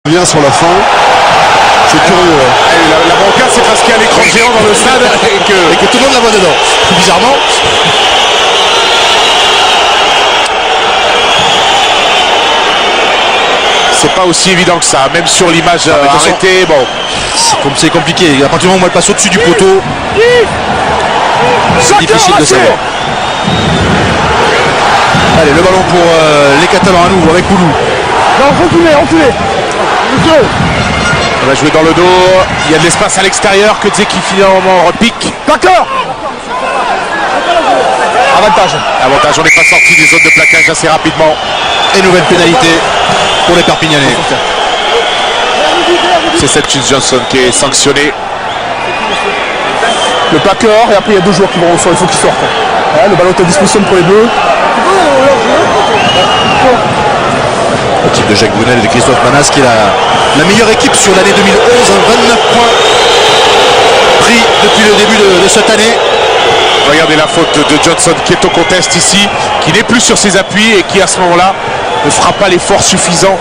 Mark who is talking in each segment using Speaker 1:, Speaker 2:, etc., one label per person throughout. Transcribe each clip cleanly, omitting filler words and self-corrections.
Speaker 1: Bien sur la fin, c'est curieux.
Speaker 2: La bronca, c'est parce qu'il y a l'écran géant dans le stade
Speaker 3: et que tout le monde la voit dedans. Bizarrement.
Speaker 2: C'est pas aussi évident que ça, même sur l'image arrêtée. Bon,
Speaker 3: c'est compliqué. À partir du moment où elle passe au-dessus du poteau, c'est difficile de savoir. Allez, le ballon pour les Catalans à nouveau avec Oulou.
Speaker 4: Non, reculez.
Speaker 2: On va jouer dans le dos. Il y a de l'espace à l'extérieur que Dzeki finalement repique.
Speaker 4: D'accord.
Speaker 2: Avantage, on n'est pas sorti des zones de plaquage assez rapidement.
Speaker 3: Et nouvelle pénalité pour les Perpignanais.
Speaker 2: C'est Seth Johnson qui est sanctionné.
Speaker 4: Le plaqueur, et après il y a deux joueurs qui vont au sol, il faut qu'ils sortent. Ouais, le ballon est à disposition pour les Bleus.
Speaker 3: L'équipe de Jacques Brunel et de Christophe Manas qui est la meilleure équipe sur l'année 2011, 29 points pris depuis le début de cette année.
Speaker 2: Regardez la faute de Johnson qui est au contest ici, qui n'est plus sur ses appuis et qui à ce moment-là ne fera pas l'effort suffisant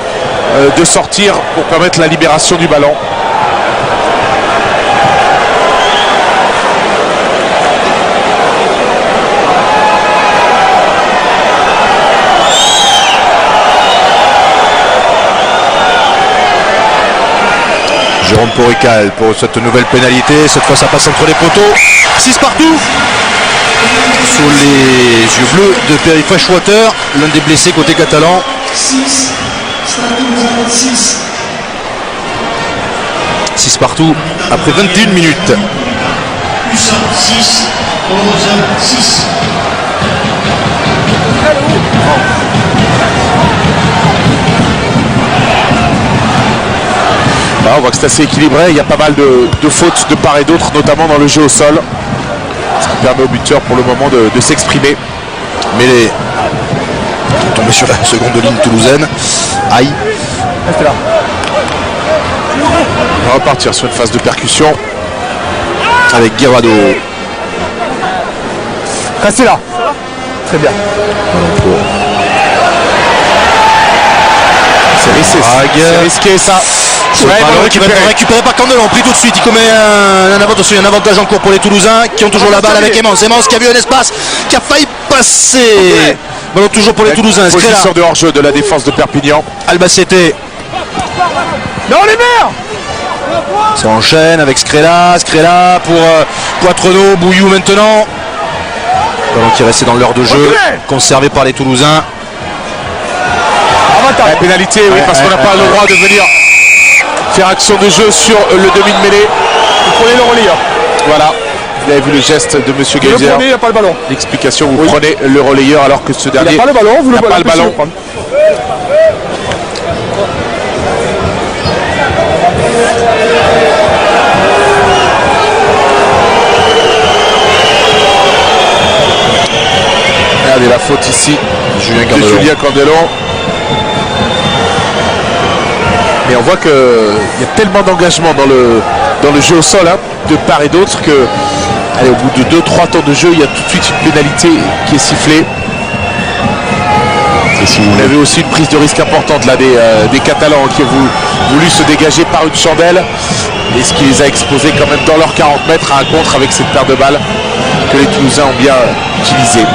Speaker 2: de sortir pour permettre la libération du ballon.
Speaker 3: Jérôme Porical pour cette nouvelle pénalité. Cette fois, ça passe entre les poteaux. 6 partout. Sous les yeux bleus de Perry Freshwater, l'un des blessés côté catalan. 6 partout après 21 minutes.
Speaker 2: On voit que c'est assez équilibré, il y a pas mal de fautes de part et d'autre, notamment dans le jeu au sol. Ce qui permet au buteur pour le moment de s'exprimer.
Speaker 3: Mais les tombé sur la seconde ligne toulousaine. Aïe.
Speaker 2: On va repartir sur une phase de percussion.
Speaker 3: Avec Guirado.
Speaker 4: Restez là. Très bien.
Speaker 2: C'est risqué ça.
Speaker 3: C'est ballon qui va être récupéré par Candelon, pris tout de suite, il commet un avantage en cours pour les Toulousains qui ont toujours la balle avec Emmons qui a vu un espace, qui a failli passer. Ballon toujours pour les Toulousains.
Speaker 2: Position de hors-jeu de la défense de Perpignan.
Speaker 3: Albacete.
Speaker 4: Non les verts.
Speaker 3: Ça enchaîne avec Scrella pour Poitrenaud, Bouillou maintenant. Ballon qui est resté dans l'heure de jeu, conservé par les Toulousains.
Speaker 2: La pénalité, oui, parce qu'on n'a pas le droit de venir faire action de jeu sur le demi de mêlée.
Speaker 4: Vous prenez le relayeur.
Speaker 2: Voilà, vous avez vu le geste de monsieur Geyser.
Speaker 4: Il n'a pas le ballon.
Speaker 2: L'explication, vous prenez le relayeur alors que ce dernier
Speaker 4: n'a pas le ballon, vous
Speaker 2: n'a pas le ballon. Regardez la faute ici de Julien Candelon. Mais on voit qu'il y a tellement d'engagement dans le jeu au sol, hein, de part et d'autre, que allez, au bout de 2-3 temps de jeu, il y a tout de suite une pénalité qui est sifflée. Et si vous avez aussi une prise de risque importante là des Catalans qui ont voulu se dégager par une chandelle, et ce qui les a exposés quand même dans leurs 40 mètres à un contre avec cette paire de balles que les Toulousains ont bien utilisée.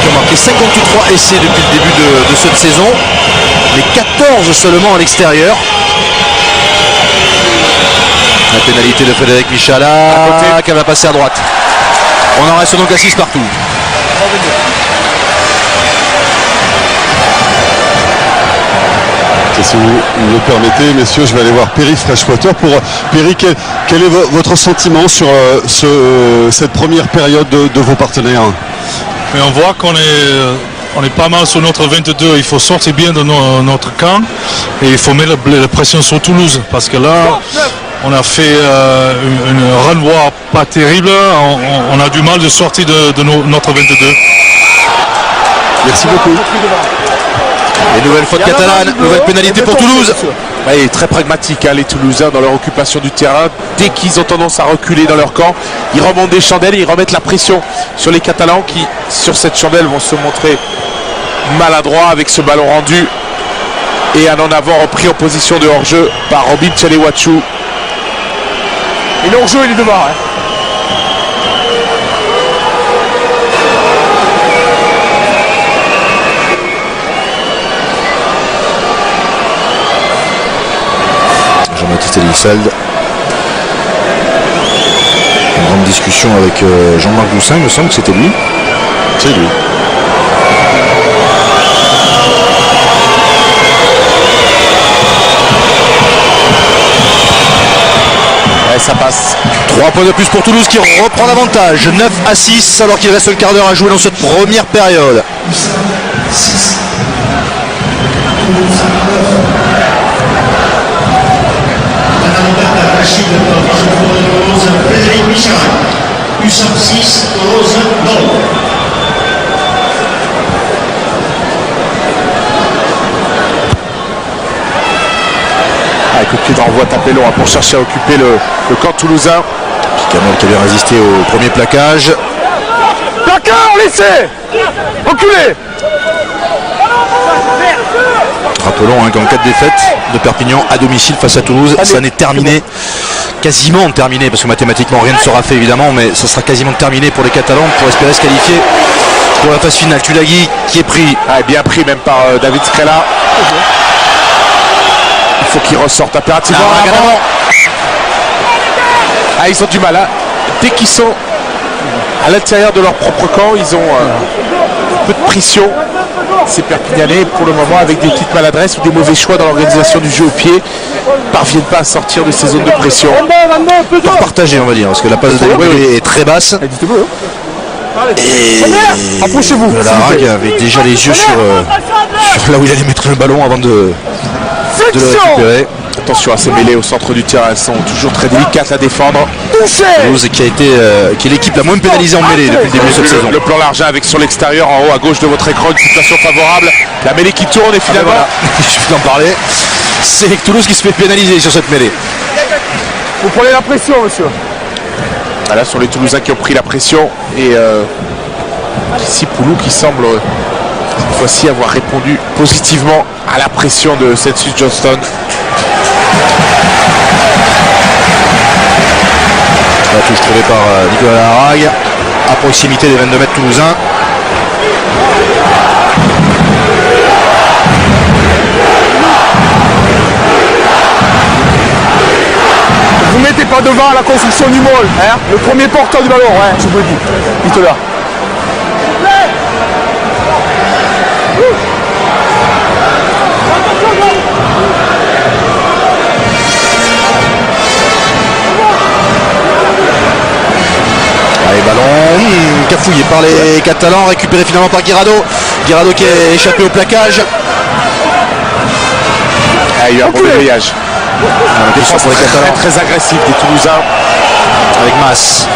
Speaker 3: Qui ont marqué 53 essais depuis le début de cette saison, mais 14 seulement à l'extérieur. La pénalité de Frédéric Michala qui va passer à droite. On en reste donc à 6 partout.
Speaker 1: Et si vous me le permettez, messieurs, je vais aller voir Perry Freshwater. Perry, quel est votre sentiment sur cette première période de vos partenaires?
Speaker 5: Mais on voit qu'on est pas mal sur notre 22, il faut sortir bien de notre camp et il faut mettre la pression sur Toulouse parce que là on a fait une renvoi pas terrible, on a du mal de sortir de notre 22.
Speaker 3: Merci beaucoup. Et nouvelle faute catalane, nouvelle pénalité pour Toulouse.
Speaker 2: Ouais, très pragmatiques, hein, les Toulousains dans leur occupation du terrain. Dès qu'ils ont tendance à reculer dans leur camp, ils remontent des chandelles et ils remettent la pression sur les Catalans qui, sur cette chandelle, vont se montrer maladroits avec ce ballon rendu et un en avant repris en position de hors-jeu par Robin Chelewatchou.
Speaker 4: Et le hors-jeu, il est devant. Hein.
Speaker 3: Jean-Baptiste Elissalde. Une grande discussion avec Jean-Marc Goussin, il me semble que c'était lui.
Speaker 1: C'est lui.
Speaker 2: Ouais, ça passe.
Speaker 3: 3 points de plus pour Toulouse qui reprend l'avantage. 9-6 alors qu'il reste le quart d'heure à jouer dans cette première période.
Speaker 2: Coup de pied d'envoi tapé long pour chercher à occuper le camp toulousain.
Speaker 3: Picamol qui avait résisté au premier plaquage.
Speaker 4: Placard, laissez. Reculez.
Speaker 3: Rappelons qu'en cas de défaite de Perpignan à domicile face à Toulouse, ça n'est terminé, quasiment terminé, parce que mathématiquement rien ne sera fait évidemment, mais ça sera quasiment terminé pour les Catalans pour espérer se qualifier pour la phase finale. Tulagi qui est pris.
Speaker 2: Bien pris même par David Scrella. Il faut qu'ils ressortent impérativement. Ils ont du mal. Dès qu'ils sont à l'intérieur de leur propre camp, ils ont peu de pression. Ces Perpignanais, pour le moment, avec des petites maladresses ou des mauvais choix dans l'organisation du jeu au pied, ne parviennent pas à sortir de ces zones de pression.
Speaker 3: Pour partager, on va dire, parce que la passe de est très basse. Et
Speaker 4: approchez-vous.
Speaker 3: La Rague avait déjà les yeux sur là où il allait mettre le ballon avant de le récupérer.
Speaker 2: Attention à ces mêlées au centre du terrain, elles sont toujours très délicates à défendre.
Speaker 3: Toulouse qui est l'équipe la moins pénalisée en mêlée depuis le début de cette saison.
Speaker 2: Le plan large avec sur l'extérieur en haut à gauche de votre écran, une situation favorable. La mêlée qui tourne et finalement,
Speaker 3: il suffit d'en parler. C'est Toulouse qui se fait pénaliser sur cette mêlée.
Speaker 4: Vous prenez la pression, monsieur.
Speaker 2: Là sont les Toulousains qui ont pris la pression et ici Poulou qui semble cette fois-ci avoir répondu positivement à la pression de Census Johnston.
Speaker 3: La touche trouvée par Nicolas Larague à proximité des 22 mètres toulousains.
Speaker 4: Vous mettez pas devant la construction du môle, hein. Le premier porteur du ballon, ouais, je vous le dis. Dites-le.
Speaker 3: Allez, ballon cafouillé par les Catalans, récupéré finalement par Guirado. Guirado qui est échappé au plaquage.
Speaker 2: Il y a eu un bon débrayage.
Speaker 3: Défense pour les Catalans.
Speaker 2: Très agressif des Toulousains.
Speaker 3: Avec Mas.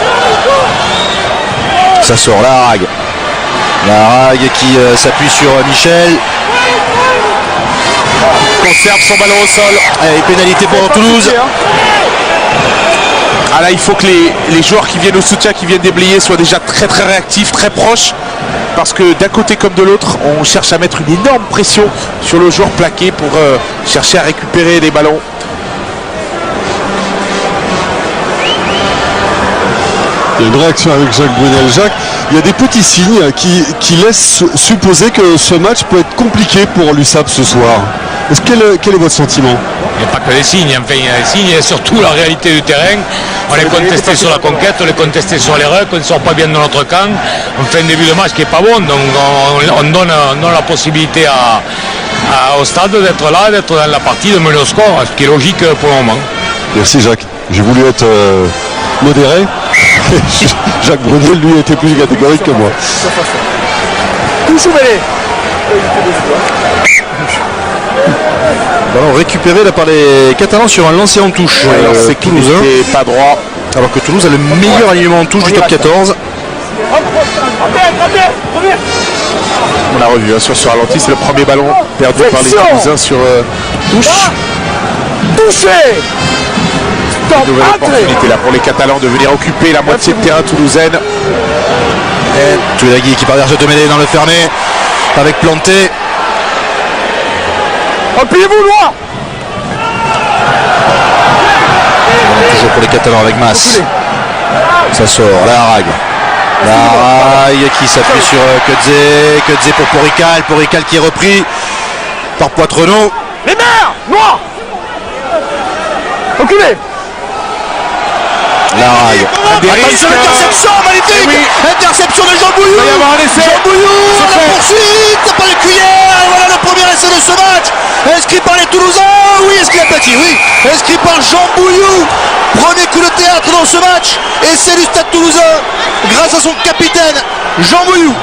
Speaker 3: Ça sort Larague. Larague qui s'appuie sur Michel.
Speaker 2: Conserve son ballon au sol.
Speaker 3: Et pénalité pour Toulouse.
Speaker 2: Là, il faut que les joueurs qui viennent au soutien, qui viennent déblayer, soient déjà très très réactifs, très proches. Parce que d'un côté comme de l'autre, on cherche à mettre une énorme pression sur le joueur plaqué pour chercher à récupérer les ballons.
Speaker 1: Il y a une réaction avec Jacques Brunel. Jacques, il y a des petits signes qui laissent supposer que ce match peut être compliqué pour l'USAP ce soir. Quel est votre sentiment?
Speaker 6: Il n'y a pas que des signes, enfin il y a des signes, il y a surtout la réalité du terrain. On est contesté sur la conquête, on est contesté sur les rucks, on ne sort pas bien de notre camp. On fait un début de match qui n'est pas bon, donc on donne la possibilité au stade d'être là, d'être dans la partie, de mener au score, ce qui est logique pour le moment.
Speaker 1: Merci Jacques. J'ai voulu être modéré. Jacques Brunel, lui, était plus catégorique que moi.
Speaker 4: Touche ou mêlée.
Speaker 3: Ballon récupéré là par les Catalans sur un lancer en touche.
Speaker 2: C'est Toulouse pas droit.
Speaker 3: Alors que Toulouse a le meilleur alignement en touche du top 14.
Speaker 2: On a revu sur ralenti, c'est le premier ballon perdu par les Toulousains sur touche.
Speaker 4: toucher. Stop,
Speaker 2: Nouvelle
Speaker 4: entrez.
Speaker 2: opportunité là pour les Catalans de venir occuper la moitié de terrain toulousaine.
Speaker 3: Touilagui qui parvient de mêler dans le fermé avec Planté.
Speaker 4: Appuyez-vous loin.
Speaker 3: Toujours pour les Catalans avec Mas. Ça sort, Laharague. Laharague qui s'appuie sur Kudze. Kudze pour Porical. Porical qui est repris par Poitrenaud.
Speaker 4: Les mers, noirs. Reculez.
Speaker 3: Laharague. Attention, l'interception magnifique.
Speaker 2: Oui.
Speaker 3: Interception de Jean Bouillou.
Speaker 2: Il va y avoir un essai.
Speaker 3: Jean Bouillou
Speaker 2: C'est
Speaker 3: à la
Speaker 2: fait.
Speaker 3: poursuite. Pas de cuillère. Et voilà le premier essai de ce match. Inscrit par les Toulousains. Oui, inscrit à Petit, oui. Inscrit par Jean Bouillou. Premier coup de théâtre dans ce match. Essai du Stade Toulousain. Grâce à son capitaine, Jean Bouillou.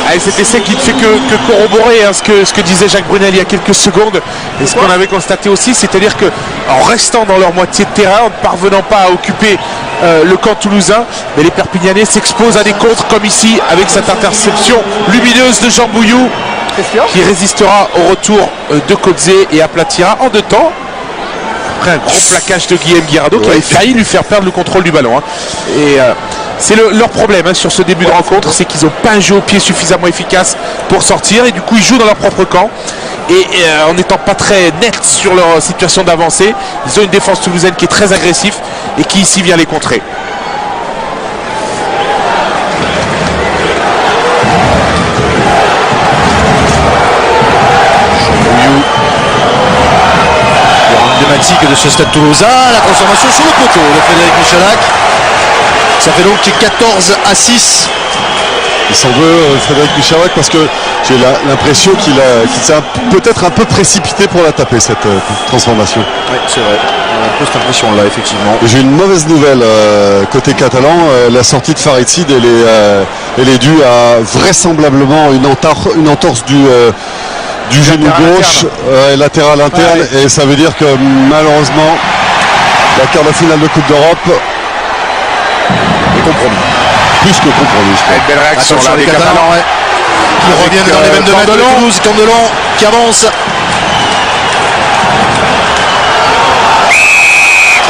Speaker 2: Ah, et cet essai qui ne fait que corroborer ce que disait Jacques Brunel il y a quelques secondes. Et ce qu'on avait constaté aussi, c'est-à-dire qu'en restant dans leur moitié de terrain, en ne parvenant pas à occuper le camp toulousain, mais les Perpignanais s'exposent à des contres comme ici, avec cette interception lumineuse de Jean Bouillou, qui résistera au retour de Kudze et aplatira en 2 temps. Après un gros plaquage de Guillaume Guirado qui avait failli lui faire perdre le contrôle du ballon. Et c'est leur problème sur ce début de rencontre, c'est qu'ils n'ont pas un jeu au pied suffisamment efficace pour sortir, et du coup ils jouent dans leur propre camp. Et en n'étant pas très net sur leur situation d'avancée, ils ont une défense toulousaine qui est très agressive et qui ici vient les contrer.
Speaker 3: Emblématique de ce Stade Toulousain, la transformation sur le poteau de Frédéric Michalak. Ça fait donc 14-6.
Speaker 1: Il s'en veut, Frédéric Michalak, parce que j'ai l'impression qu'il s'est peut-être un peu précipité pour la taper, cette transformation.
Speaker 3: Oui, c'est vrai. On a un peu cette impression-là, effectivement.
Speaker 1: Et j'ai une mauvaise nouvelle côté catalan. La sortie de Farid Sid, elle est due à vraisemblablement une entorse du genou gauche, latéral interne, et ça veut dire que malheureusement la quart de finale de Coupe d'Europe est compromis. Plus que compromis, je crois.
Speaker 2: Une belle réaction
Speaker 3: Attention
Speaker 2: là
Speaker 3: les
Speaker 2: des
Speaker 3: Catalans,
Speaker 2: Catalans.
Speaker 3: qui reviennent dans les 22 mètres de
Speaker 2: Candelon.
Speaker 3: Toulouse. Candelon qui avance.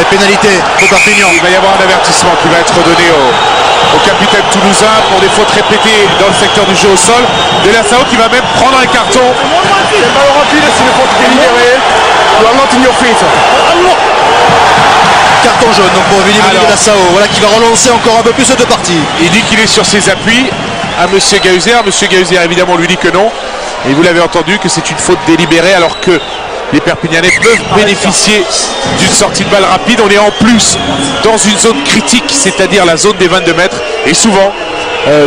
Speaker 3: Et pénalité pour Perpignan.
Speaker 2: Il va y avoir un avertissement qui va être donné au capitaine toulousain pour des fautes répétées dans le secteur du jeu au sol. De la Sao qui va même prendre un carton.
Speaker 4: C'est le ballon rapide, c'est une faute délibérée. You are not in your feet.
Speaker 3: Carton jaune donc pour Willy
Speaker 2: Alors.
Speaker 3: de la Sao. Voilà qui va relancer encore un peu plus cette partie.
Speaker 2: Il dit qu'il est sur ses appuis à Monsieur Gahuzer. Monsieur Gahuzer évidemment lui dit que non. Et vous l'avez entendu que c'est une faute délibérée alors que les Perpignanais peuvent bénéficier d'une sortie de balle rapide. On est en plus dans une zone critique, c'est-à-dire la zone des 22 mètres. Et souvent,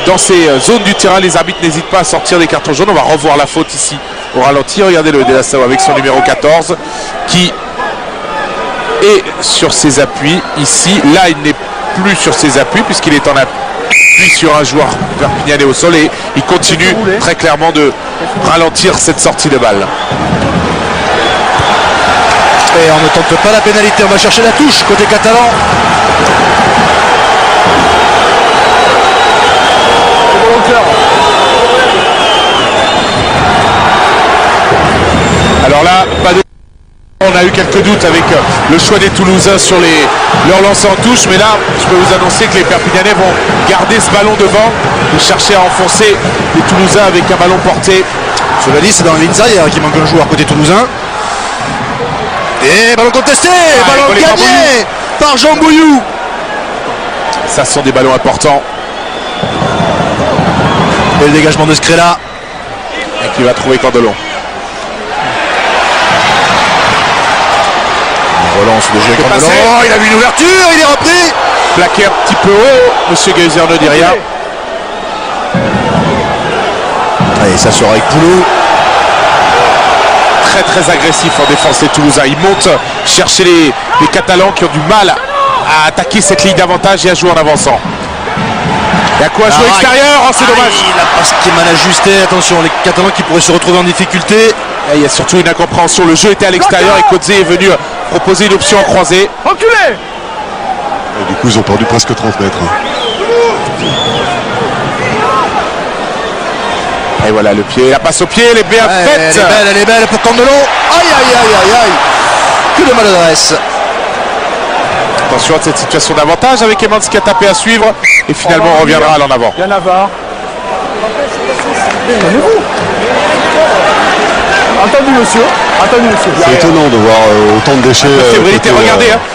Speaker 2: dans ces zones du terrain, les arbitres n'hésitent pas à sortir des cartons jaunes. On va revoir la faute ici au ralenti. Regardez-le, De La Sao avec son numéro 14 qui est sur ses appuis ici. Là, il n'est plus sur ses appuis puisqu'il est en appui sur un joueur perpignanais au sol et il continue très clairement de ralentir cette sortie de balle.
Speaker 3: Et on ne tente pas la pénalité, on va chercher la touche côté catalan.
Speaker 2: Alors là, pas de... On a eu quelques doutes avec le choix des Toulousains sur leur lancer en touche, mais là, je peux vous annoncer que les Perpignanais vont garder ce ballon devant et chercher à enfoncer les Toulousains avec un ballon porté.
Speaker 3: Cela dit, c'est dans l'inside qui manque un joueur côté toulousain. Et ballon contesté, ballon
Speaker 2: volé par
Speaker 3: gagné par Jean Bouillou.
Speaker 2: Ça, ce sont des ballons importants.
Speaker 3: Et le dégagement de Scrella.
Speaker 2: Et qui va trouver Candelon.
Speaker 3: Relance de jeu
Speaker 2: C'est
Speaker 3: Candelon.
Speaker 2: passé.
Speaker 3: Oh, il a vu une ouverture, il est repris.
Speaker 2: Plaqué un petit peu haut. Monsieur Gahuzer ne dit rien.
Speaker 3: Allez, ça sort avec Poulou.
Speaker 2: Très très agressif en défense les Toulousains. Ils montent chercher les Catalans qui ont du mal à attaquer cette ligne d'avantage et à jouer en avançant. Il y a quoi à jouer extérieur. Oh, c'est dommage.
Speaker 3: La passe qui est mal ajustée. Attention, les Catalans qui pourraient se retrouver en difficulté.
Speaker 2: Et il y a surtout une incompréhension. Le jeu était à l'extérieur et Kudze est venu proposer une option en croisée.
Speaker 4: Reculez.
Speaker 1: Et du coup, ils ont perdu presque 30 mètres.
Speaker 2: Et voilà le pied, la passe au pied, elle est bien faite.
Speaker 3: Elle est belle pour Candelon. Aïe aïe aïe aïe aïe. que de maladresse.
Speaker 2: Attention à cette situation d'avantage avec Emmons qui a tapé à suivre et finalement on reviendra à l'en avant.
Speaker 4: Il y en a 20. Tenez-vous. Entendu monsieur.
Speaker 1: C'est étonnant de voir autant de déchets.
Speaker 2: Fébrilité,
Speaker 1: côté,
Speaker 2: regardez. Hein.